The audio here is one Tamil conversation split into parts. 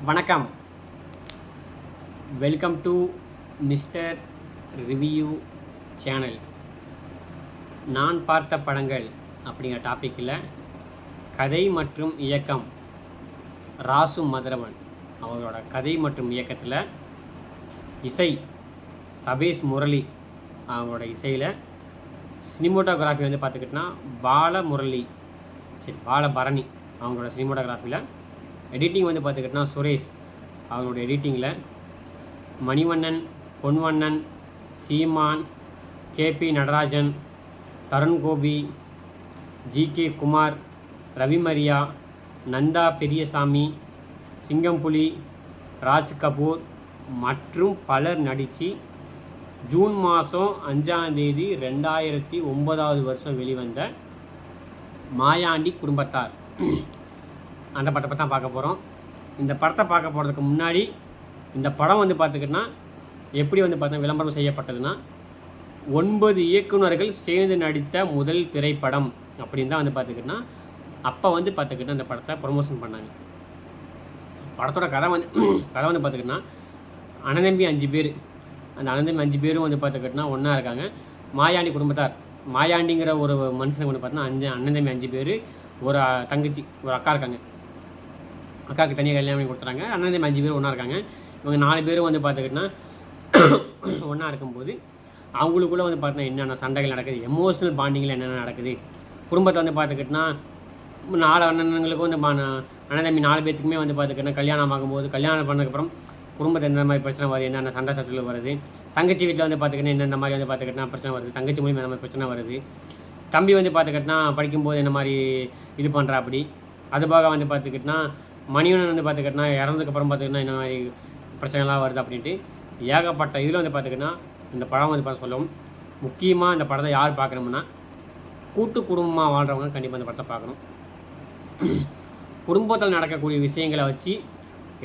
வணக்கம். Welcome to mister review channel. நான் பார்த்த படங்கள் அப்படிங்கிற டாப்பிக்கில் கதை மற்றும் இயக்கம் ராசு மதுரவன் அவங்களோட கதை மற்றும் இயக்கத்தில் இசை சபேஷ் முரளி அவங்களோட இசையில் சினிமோட்டோகிராஃபி வந்து பார்த்துக்கிட்டோன்னா பாலபரணி அவங்களோட சினிமோட்டோகிராஃபியில் எடிட்டிங் வந்து பார்த்துக்கிட்டோன்னா சுரேஷ் அவங்களோட எடிட்டிங்கில் மணிவண்ணன், பொன்வண்ணன், சீமான், கேபி நடராஜன், தருண் கோபி, ஜிகே குமார், ரவிமரியா, நந்தா பெரியசாமி, சிங்கம்புலி, ராஜ் கபூர் மற்றும் பலர் நடித்து ஜூன் மாதம் 5 2009 வெளிவந்த மாயாண்டி குடும்பத்தார் அந்த படத்தை தான் பார்க்க போகிறோம். இந்த படத்தை பார்க்க போகிறதுக்கு முன்னாடி இந்த படம் வந்து பார்த்துக்கிட்டோன்னா எப்படி வந்து பார்த்தா விளம்பரம் செய்யப்பட்டதுன்னா 9 இயக்குநர்கள் சேர்ந்து நடித்த முதல் திரைப்படம் அப்படின்னு தான் வந்து பார்த்துக்கிட்டோன்னா அப்போ வந்து பார்த்துக்கிட்டோன்னா இந்த படத்தை ப்ரொமோஷன் பண்ணாங்க. படத்தோட கதை வந்து பார்த்துக்கிட்டோன்னா அண்ணன் 5 பேர், அந்த அண்ணன் 5 பேரும் வந்து பார்த்துக்கிட்டோன்னா ஒன்றா இருக்காங்க. மாயாண்டி குடும்பத்தார், மாயாண்டிங்கிற ஒரு மனுஷனுக்கு வந்து பார்த்தோன்னா அண்ணன் 5 பேர், ஒரு தங்கச்சி, ஒரு அக்கா இருக்காங்க. அக்காவுக்கு தனியாக கல்யாணம் பண்ணி கொடுத்துறாங்க. அண்ணன் 5 பேர் ஒன்றா இருக்காங்க. இவங்க 4 பேரும் வந்து பார்த்துக்கிட்டோன்னா ஒன்றா இருக்கும்போது அவங்களுக்குள்ளே வந்து பார்த்தோன்னா என்னென்ன சண்டைகள் நடக்குது, எமோஷ்னல் பாண்டிங்கில் என்னென்ன நடக்குது, குடும்பத்தை வந்து பார்த்துக்கிட்டோன்னா 4 அண்ணனுங்களுக்கும் வந்து அண்ணன் தம்பி 4 பேர்த்துக்குமே வந்து பார்த்துக்கிட்டோன்னா கல்யாணம் ஆகும்போது கல்யாணம் பண்ணதுக்கப்புறம் குடும்பத்தை எந்த மாதிரி பிரச்சனை வருது, என்னென்ன சண்டை சச்சரவு வருது, தங்கச்சி வீட்டில் வந்து பார்த்துக்கிட்டா என்னென்ன மாதிரி வந்து பார்த்துக்கிட்டா பிரச்சனை வருது, தங்கச்சி மூலியமாக என்ன மாதிரி பிரச்சனை வருது, தம்பி வந்து பார்த்துக்கிட்டா படிக்கும்போது என்ன மாதிரி இது பண்ணுறா அப்படி, அதுபோக வந்து பார்த்துக்கிட்டா மணிவண்ணன் வந்து பார்த்துக்கிட்டா இறந்ததுக்கப்புறம் பார்த்துக்கிட்டா என்ன மாதிரி பிரச்சனைலாம் வருது அப்படின்ட்டு ஏகப்பட்ட இதில் வந்து பார்த்துக்கிட்டா இந்த படம் வந்து பார்த்து சொல்லவும். முக்கியமாக இந்த படத்தை யார் பார்க்கணும்னா கூட்டு குடும்பமாக வாழ்கிறவங்க கண்டிப்பாக இந்த படத்தை பார்க்கணும். குடும்பத்தில் நடக்கக்கூடிய விஷயங்களை வச்சு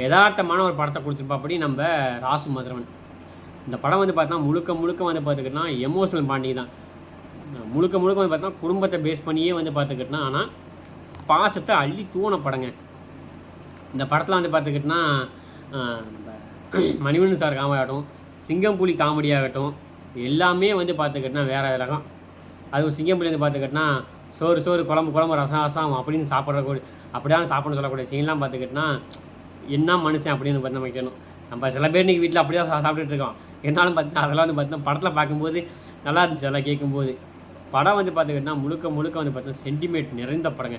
யதார்த்தமான ஒரு படத்தை கொடுத்துருப்பா அப்படி நம்ம ராசு மதுரவன். இந்த படம் வந்து பார்த்தா முழுக்க வந்து பார்த்துக்கிட்டோன்னா எமோஷனல் பாண்டிங் தான். முழுக்க வந்து பார்த்தா குடும்பத்தை பேஸ் பண்ணியே வந்து பார்த்துக்கிட்டோன்னா ஆனால் பாசத்தை அள்ளி தூண படங்க. இந்த படத்தில் வந்து பார்த்துக்கிட்டோன்னா மணிவண்ணன் சார் காமெடி ஆகட்டும், சிங்கம்புலி காமெடி ஆகட்டும், எல்லாமே வந்து பார்த்துக்கிட்டோன்னா வேறு ரகம். அதுவும் சிங்கம்புலி வந்து பார்த்துக்கிட்டோன்னா சோறு குழம்பு ரசம் அப்படின்னு சாப்பிட்றக்கூடிய அப்படியான சாப்பிட்ணுன்னு சொல்லக்கூடிய சீன்லாம் பார்த்துக்கிட்டோன்னா என்ன மனுஷன் அப்படின்னு பார்த்து நமக்கு வேணும். நம்ம சில பேர் இன்றைக்கி வீட்டில் அப்படியே சாப்பிட்டுட்டு இருக்கோம். என்னாலும் பார்த்தீங்கன்னா அதெல்லாம் வந்து பார்த்தீங்கன்னா படத்தில் பார்க்கும்போது நல்லா இருந்துச்சு. அதெல்லாம் கேட்கும்போது படம் வந்து பார்த்துக்கிட்டோன்னா முழுக்க வந்து பார்த்தீங்கன்னா சென்டிமெண்ட் நிறைந்த படங்க.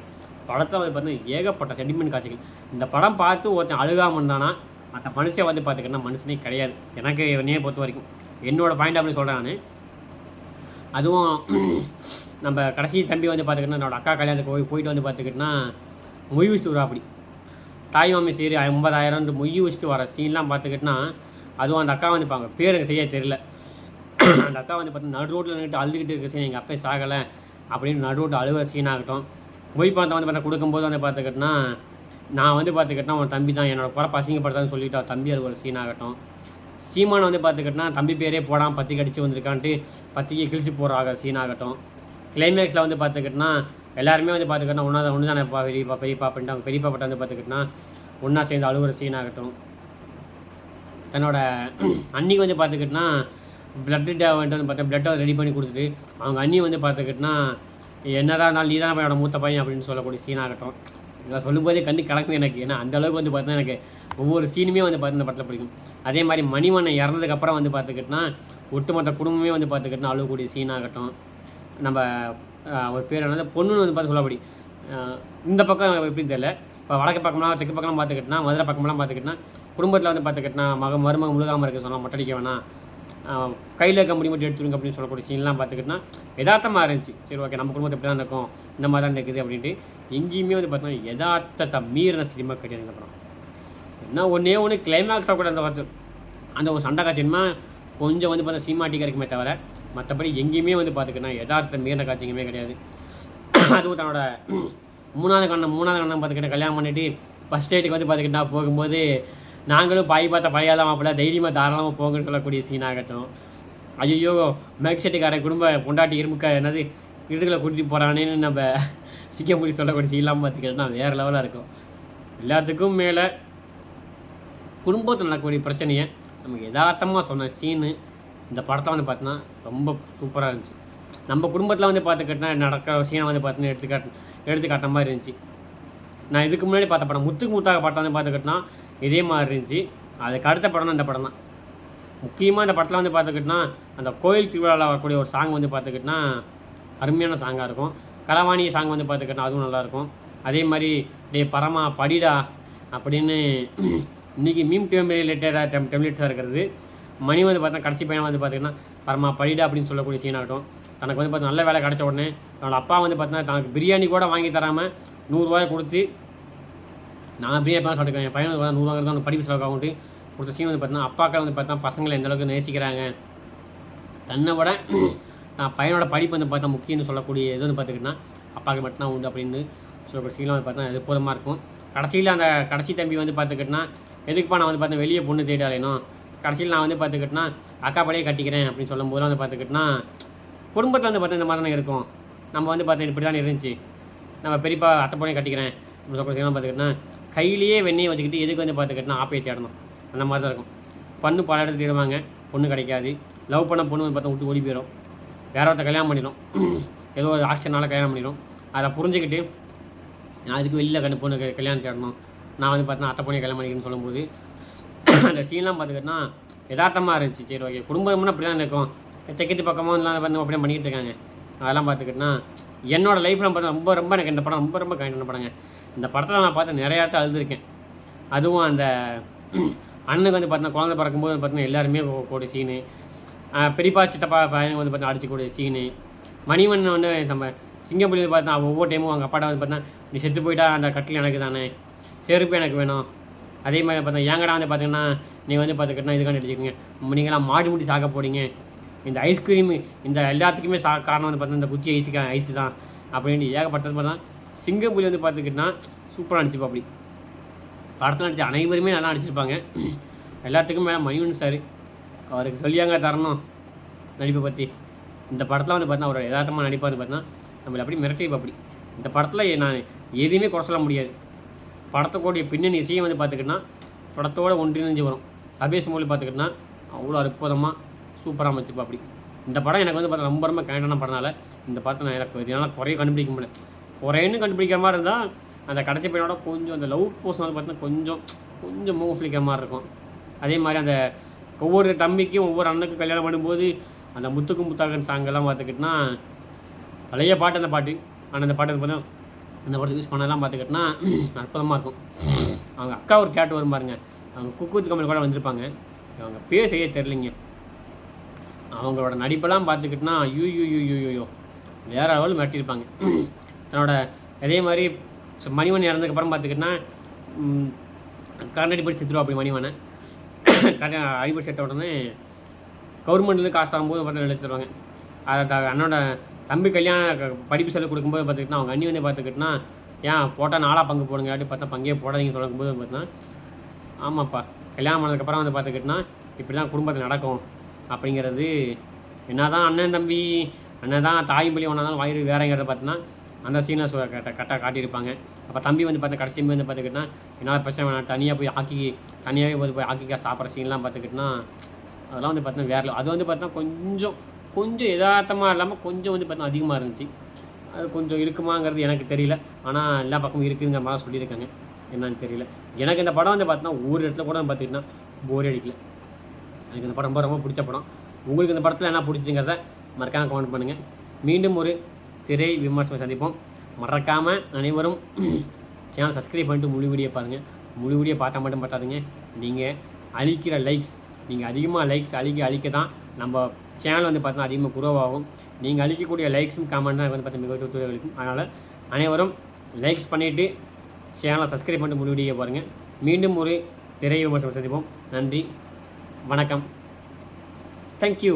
படத்தில் வந்து பார்த்தீங்கன்னா ஏகப்பட்ட சென்டிமெண்ட் காட்சிகள். இந்த படம் பார்த்து ஒருத்தன் அழுகாமல் இருந்தானா அந்த மனுஷன் வந்து பார்த்துக்கிட்டோன்னா மனுஷனே கிடையாது. எனக்கு என்னையே பொறுத்த வரைக்கும் என்னோடய பாயிண்ட் அப்படி சொல்கிறேன் நான். அதுவும் நம்ம கடைசி தம்பி வந்து பார்த்துக்கிட்டோன்னா என்னோடய அக்கா கல்யாணத்துக்கு போயிட்டு வந்து பார்த்துக்கிட்டோன்னா மொய் வச்சுட்டு வரா அப்படி தாய் மாமி சரி 50,000 மொய் வச்சுட்டு வர சீன்லாம் பார்த்துக்கிட்டோன்னா அதுவும் அந்த அக்கா வந்து பாங்க பேர் எனக்கு சரியாக தெரியல. அந்த அக்கா வந்து பார்த்தீங்கன்னா நடு ரோட்டில் நின்றுட்டு அழுதுகிட்டு இருக்க சீன், எங்கள் அப்பா சாகலை அப்படின்னு நடு ரோட்டில் அழுகிற சீனாகட்டும். மொய் பணத்தை வந்து பார்த்தா கொடுக்கும்போது வந்து பார்த்துக்கிட்டோன்னா நான் வந்து பார்த்துக்கிட்டோன்னா உன் தம்பி தான் என்னோடய குறை பசங்கப்படுத்தான்னு சொல்லிவிட்டு தம்பி அழுகிற சீனாகட்டும். சீமான் வந்து பார்த்துக்கிட்டோன்னா தம்பி பேரே போடாமல் பத்தி கடிச்சு வந்திருக்கான்ட்டு பத்திக்கு கிழிச்சு போகிற சீனாகட்டும். கிளைமேக்ஸில் வந்து பார்த்துக்கிட்டோன்னா எல்லாருமே வந்து பார்த்துக்கிட்டோன்னா ஒன்று தானே பெரியப்பா அப்படின்ட்டு அவங்க பெரியப்பா பட்ட வந்து பார்த்துக்கிட்டோன்னா ஒன்றா சேர்ந்து அழுகிற சீனாகட்டும். தன்னோட அன்னிக்கு வந்து பார்த்துக்கிட்டோன்னா பிளட்டு வந்து பார்த்தா பிளட்டை ரெடி பண்ணி கொடுத்துட்டு அவங்க அண்ணி வந்து பார்த்துக்கிட்டோன்னா என்னதான் இருந்தாலும் நீ தான் என்னோட மூத்த பையன் அப்படின்னு சொல்லக்கூடிய சீனாகட்டும். இதெல்லாம் சொல்லும்போதே கண்ணு கலக்கும் எனக்கு. ஏன்னா அந்தளவுக்கு வந்து பார்த்தீங்கன்னா எனக்கு ஒவ்வொரு சீனுமே வந்து பார்த்தீங்கன்னா படத்தில் பிடிக்கும். அதே மாதிரி மணிவண்ணன் இறந்ததுக்கப்புறம் வந்து பார்த்துக்கிட்டோன்னா ஒட்டுமொத்த குடும்பமே வந்து பார்த்துக்கிட்டோன்னா அழுகக்கூடிய சீனாகட்டும். நம்ம ஒரு பேர் என்னது பொண்ணுன்னு வந்து பார்த்து சொல்லப்படி இந்த பக்கம் எப்படின்னு தெரியல. இப்போ வடக்கு பக்கம்லாம் தெற்கு பக்கம்லாம் பார்த்துக்கிட்டோன்னா மதுரை பக்கம்லாம் பார்த்துக்கிட்டோன்னா குடும்பத்தில் வந்து பார்த்துக்கிட்டோன்னா மருமக முழுகாமல் இருக்க சொன்னால் மொட்டடிக்க வேணாம், கையில் இருக்க முடி மட்டும் எடுத்துருங்க அப்படின்னு சொல்லக்கூடிய சீன்லாம் பார்த்துக்கிட்டோன்னா யதார்த்தமாக இருந்துச்சு. சரி ஓகே நம்ம குடும்பத்தை எப்படி தான் இருக்கும், இந்த மாதிரி தான் இருக்குது அப்படின்ட்டு. எங்கேயுமே வந்து பார்த்தோன்னா யதார்த்தத்தை மீறின சினிமா கிடையாது இந்த படம். என்ன ஒன்று கிளைமேக்ஸாக கூட அந்த ஒரு சண்டை காட்சியுமா கொஞ்சம் வந்து பார்த்தா சினிமாட்டிக்காக இருக்குமே தவிர மற்றபடி எங்கேயுமே வந்து பார்த்துக்கிட்டோன்னா யதார்த்த மீறின காட்சி எங்கேயுமே கிடையாது. அதுவும் தன்னோட மூணாவது கண்ணன் பார்த்துக்கிட்டேன் கல்யாணம் பண்ணிவிட்டு ஃபஸ்ட் டேட்டுக்கு வந்து பார்த்துக்கிட்டா போகும்போது நாங்களும் பாய் பார்த்த பழையாதான் மாப்பிள்ள தைரியமாக தாராளமாக போங்கன்னு சொல்லக்கூடிய சீனாகட்டும். ஐயோ மேக் செட்டிக்காரன் குடும்ப பொண்டாட்டி என்னது இதுகளை கூட்டிகிட்டு போகிறானேன்னு நம்ம சிங்கம்புலி சொல்லக்கூடிய சீன்லாம் பார்த்துக்கிட்டோன்னா வேறு லெவலாக இருக்கும். எல்லாத்துக்கும் மேலே குடும்பத்தில் நடக்கக்கூடிய பிரச்சனையை நமக்கு யதார்த்தமாக சொன்ன சீனு இந்த படத்தை வந்து பார்த்தீங்கன்னா ரொம்ப சூப்பராக இருந்துச்சு. நம்ம குடும்பத்தில் வந்து பார்த்துக்கிட்டா நடக்கிற சீனை வந்து பார்த்தீங்கன்னா எடுத்துக்காட்டுற மாதிரி இருந்துச்சு. நான் இதுக்கு முன்னாடி பார்த்த படம் முத்துக்கு முத்தாக படம் வந்து பார்த்துக்கிட்டா இதே மாதிரி இருந்துச்சு. அதுக்கு அடுத்த படம் தான் இந்த படம் தான். முக்கியமாக இந்த படத்தில் வந்து பார்த்துக்கிட்டா அந்த கோயில் திருவிழாவில் வரக்கூடிய ஒரு சாங் வந்து பார்த்துக்கிட்டா அருமையான சாங்காக இருக்கும். களவாணி சாங் வந்து பார்த்துக்கிட்டா அதுவும் நல்லாயிருக்கும். அதே மாதிரி டே பரமா படிடா அப்படின்னு இன்றைக்கி மீம் ரிலேட்டடாக டெம்ப்ளேட்ஸாக இருக்கிறது. மணி வந்து பார்த்தா கடைசி பையன் வந்து பார்த்திங்கன்னா பரமா படிடா அப்படின்னு சொல்லக்கூடிய சீனாகட்டும். தனக்கு வந்து பார்த்தா நல்ல வேலை கிடச்ச உடனே தன்னோட அப்பா வந்து பார்த்தீங்கன்னா தனக்கு பிரியாணி கூட வாங்கி தராமல் 100 ரூபாய் கொடுத்து நான் பிரியாணி தான் சாப்பிட்டுக்கேன், என் பையன் வந்து பார்த்தா 100 வாங்குறது அவனுக்கு படிப்பு செலவுக்காகட்டு கொடுத்த சீன் வந்து பார்த்தீங்கன்னா அப்பாக்கள் வந்து பார்த்தா பசங்களை எந்தளவுக்கு நேசிக்கிறாங்க, தன்னை விட தான் பையனோட படிப்பு வந்து பார்த்தா முக்கியம்னு சொல்லக்கூடிய இது வந்து பார்த்துக்கிட்டா அப்பாவுக்கு மட்டும்தான் உண்டு அப்படின்னு சொல்லக்கூடிய சீன்லாம் வந்து பார்த்தா எப்போதுமாக இருக்கும். கடைசியில் அந்த கடைசி தம்பி வந்து பார்த்துக்கிட்டனா எதுக்குப்பா நான் வந்து பார்த்தா வெளியே பொண்ணு தேடி அலையணும், கடைசியில் நான் வந்து பார்த்துக்கிட்டனா அக்கா பழைய கட்டிக்கிறேன் அப்படின்னு சொல்லும் போதெல்லாம் வந்து பார்த்துக்கிட்டனா குடும்பத்தில் வந்து பார்த்தா இந்த மாதிரி தானே இருக்கும். நம்ம வந்து பார்த்தா இப்படி தான் இருந்துச்சு, நம்ம பெரியப்பா அத்தை பொண்ணையை கட்டிக்கிறேன் அப்படின்னு சொல்லக்கூடிய சீன்லாம் பார்த்துக்கிட்டனா கையிலேயே வெண்ணெயை வச்சுக்கிட்டு எதுக்கு வந்து பார்த்துக்கிட்டனா ஆப்பையை தேடணும், அந்த மாதிரி தான் இருக்கும். பொண்ணு பல இடத்துல தேடுவாங்க, பொண்ணு கிடைக்காது. லவ் பண்ண பொண்ணு வந்து பார்த்தா விட்டு ஓடி போயிடும், வேற ஒருத்த கல்யாணம் பண்ணிடும், ஏதோ ஒரு ஆக்ஷனால் கல்யாணம் பண்ணிடும். அதை புரிஞ்சுக்கிட்டு நான் அதுக்கு வெளியில் பொண்ணு கல்யாணம் தேடணும், நான் வந்து பார்த்தா அத்தை பொண்ணையை கல்யாணம் பண்ணிக்கணும்னு சொல்லும்போது அந்த சீன்லாம் பார்த்துக்கிட்டனா யதார்த்தமாக இருந்துச்சு. சரி ஓகே, குடும்பம்னா அப்படி தான் இருக்கும், தெக்கத்து பக்கமாக வந்து அப்படியே பண்ணிகிட்டு இருக்காங்க. அதெல்லாம் பார்த்துக்கிட்டனா என்னோடய லைஃப்பில் பார்த்தா ரொம்ப எனக்கு இந்த படம் ரொம்ப கண்டிப்பான படங்க. இந்த படத்தில் நான் பார்த்து நிறையா இடத்த அழுதுருக்கேன். அதுவும் அந்த அண்ணனுக்கு வந்து பார்த்தீங்கன்னா குழந்தை பிறக்கும்போது பார்த்தீங்கன்னா எல்லாருமே கூடிய சீனு, பெரியப்பா சித்தப்பா பையனுக்கு வந்து பார்த்தீங்கன்னா அடிச்சுக்கூடிய சீனு, மணிவண்ணன் வந்து நம்ம சிங்கப்பள்ளி வந்து பார்த்தா ஒவ்வொரு டைமும் அவங்க அப்பாட்ட வந்து பார்த்தீங்கன்னா நீ செத்து போயிட்டா அந்த கட்டில் எனக்கு தானே, செருப்பு எனக்கு வேணும். அதே மாதிரி பார்த்தா ஏங்கடா வந்து பார்த்தீங்கன்னா நீங்கள் வந்து பார்த்துக்கிட்டா இதுக்காண்டி அடிச்சுக்கோங்க, நீங்களாம் மாடி முடி சாக்க போகிறீங்க, இந்த ஐஸ்கிரீமு இந்த எல்லாத்துக்குமே காரணம் வந்து பார்த்தீங்கன்னா இந்த குச்சி ஐஸு தான் அப்படின்ட்டு ஏகப்பட்டது பார்த்தா சிங்கப்பள்ளி வந்து பார்த்துக்கிட்டா சூப்பராக நடிச்சுப்பா. அப்படி படத்தில் நடித்த அனைவருமே நல்லா நடிச்சிருப்பாங்க. எல்லாத்துக்கும் மேலே மணிவண்ணன் சார், அவருக்கு சொல்லியாங்க தரணும் நடிப்பை பற்றி. இந்த படத்தில் வந்து பார்த்தா அவர் யதார்த்தமாக நடிப்பாக வந்து பார்த்தீங்கன்னா நம்மளை அப்படி மிரட்டிப்பா. அப்படி இந்த படத்தில் நான் எதுவுமே குறை சொல்ல முடியாது. படத்துக்கூடிய பின்னணி இசையும் வந்து பார்த்துக்கிட்டா படத்தோடு ஒன்றிணைஞ்சு வரும். சபேஷ் மொழி பார்த்துக்கிட்டா அவ்வளோ அற்புதமாக சூப்பராக வச்சுப்பா. அப்படி இந்த படம் எனக்கு வந்து பார்த்தா ரொம்ப கரெக்டான படனால இந்த படத்தை நான் எனக்கு இதனால் குறைய கண்டுபிடிக்க முடியல. குறைன்னு கண்டுபிடிக்கிற மாதிரி இருந்தால் அந்த கடைசி பையனோட கொஞ்சம் அந்த லவ் போர்ஷன் வந்து பார்த்தீங்கன்னா கொஞ்சம் மூவ் மாதிரி இருக்கும். அதே மாதிரி அந்த ஒவ்வொரு தம்பிக்கும் ஒவ்வொரு அண்ணனுக்கும் கல்யாணம் பண்ணும்போது அந்த முத்துக்கு முத்தாகன் சாங்கெல்லாம் பார்த்துக்கிட்டனா பழைய பாட்டு அந்த பாட்டு. ஆனால் அந்த பாட்டு பார்த்தா அந்த படத்தை யூஸ் பண்ணலாம் பார்த்துக்கிட்டனா அற்புதமாக இருக்கும். அவங்க அக்கா ஒரு கேட்டு வரும் பாருங்க, அவங்க குக்கூத்து கம்பெனி கூட வந்திருப்பாங்க, அவங்க பேர் செய்ய தெரிலிங்க. அவங்களோட நடிப்பெல்லாம் பார்த்துக்கிட்டனா யூ வேற லெவல் மிரட்டியிருப்பாங்க. தன்னோட அதே மாதிரி மணிவன் இறந்ததுக்கப்புறம் பார்த்துக்கிட்டனா கரண்ட் அடிப்படி செத்துருவா. அப்படி மணிவனை அடிப்படி செத்த உடனே கவர்மெண்ட்லேருந்து காசு ஆகும்போது பார்த்தா நினைச்சு தருவாங்க. அதை அண்ணனோட தம்பி கல்யாணம் படிப்பு செலவு கொடுக்கும்போது பார்த்துக்கிட்டா அவங்க அண்ணி வந்து பார்த்துக்கிட்டனா ஏன் போட்டால் 4 பங்கு போடுங்க பார்த்தா பங்கே போடாதீங்கன்னு சொல்லும்போது பார்த்தீங்கன்னா ஆமாப்பா கல்யாணம் பண்ணதுக்கப்புறம் வந்து பார்த்துக்கிட்டனா இப்படி தான் குடும்பத்தில் நடக்கும் அப்படிங்கிறது. என்ன தான் அண்ணன் தம்பி அண்ணன் தான் தாய் பள்ளி ஒன்றா தான் வாயிறு வேறங்கிறத பார்த்தீங்கன்னா அந்த சீனை கரெக்டாக காட்டியிருப்பாங்க. அப்போ தம்பி வந்து பார்த்தா கடைசி வந்து பார்த்துக்கிட்டா என்னால் பிரச்சனை வேணாம், தனியாக போய் தனியாகவே போய் ஹாக்கிக்காக சாப்பிட்ற சீன்லாம் பார்த்துக்கிட்டனா அதெல்லாம் வந்து பார்த்தீங்கன்னா வேறு. அது வந்து பார்த்தா கொஞ்சம் யதார்த்தமாக இல்லாமல் கொஞ்சம் வந்து பார்த்தா அதிகமாக இருந்துச்சு. அது கொஞ்சம் இருக்குமாங்கிறது எனக்கு தெரியல. ஆனால் எல்லா பக்கமும் இருக்குதுங்கிற மாதிரி சொல்லியிருக்காங்க, என்னன்னு தெரியல. எனக்கு இந்த படம் வந்து பார்த்தீங்கன்னா ஒரு இடத்துல கூட பார்த்துக்கிட்டா போரே அடிக்கல. எனக்கு இந்த படம் ரொம்ப பிடிச்ச படம். உங்களுக்கு இந்த படத்தில் என்ன பிடிச்சிங்கிறத மறக்காமல் கமெண்ட் பண்ணுங்கள். மீண்டும் ஒரு திரை விமர்சனம் சந்திப்போம். மறக்காமல் அனைவரும் சேனல் சப்ஸ்கிரைப் பண்ணிட்டு முழு வீடியோ பாருங்கள். முழு வீடியோ பார்த்தா மட்டும் பார்த்தாதுங்க, நீங்கள் அளிக்கிற லைக்ஸ், நீங்கள் அதிகமாக லைக்ஸ் அளிக்க தான் நம்ம சேனல் வந்து பார்த்தா அதிகமாக குரோ ஆகும். நீங்கள் அளிக்கக்கூடிய லைக்ஸும் கமெண்ட் தான் வந்து பார்த்தா மிக துறைகளுக்கும். அதனால் அனைவரும் லைக்ஸ் பண்ணிவிட்டு சேனலை சப்ஸ்கிரைப் பண்ணிட்டு முழு வீடியோ பாருங்கள். மீண்டும் ஒரு திரை விமர்சனம் சந்திப்போம். நன்றி, வணக்கம், தேங்க்யூ.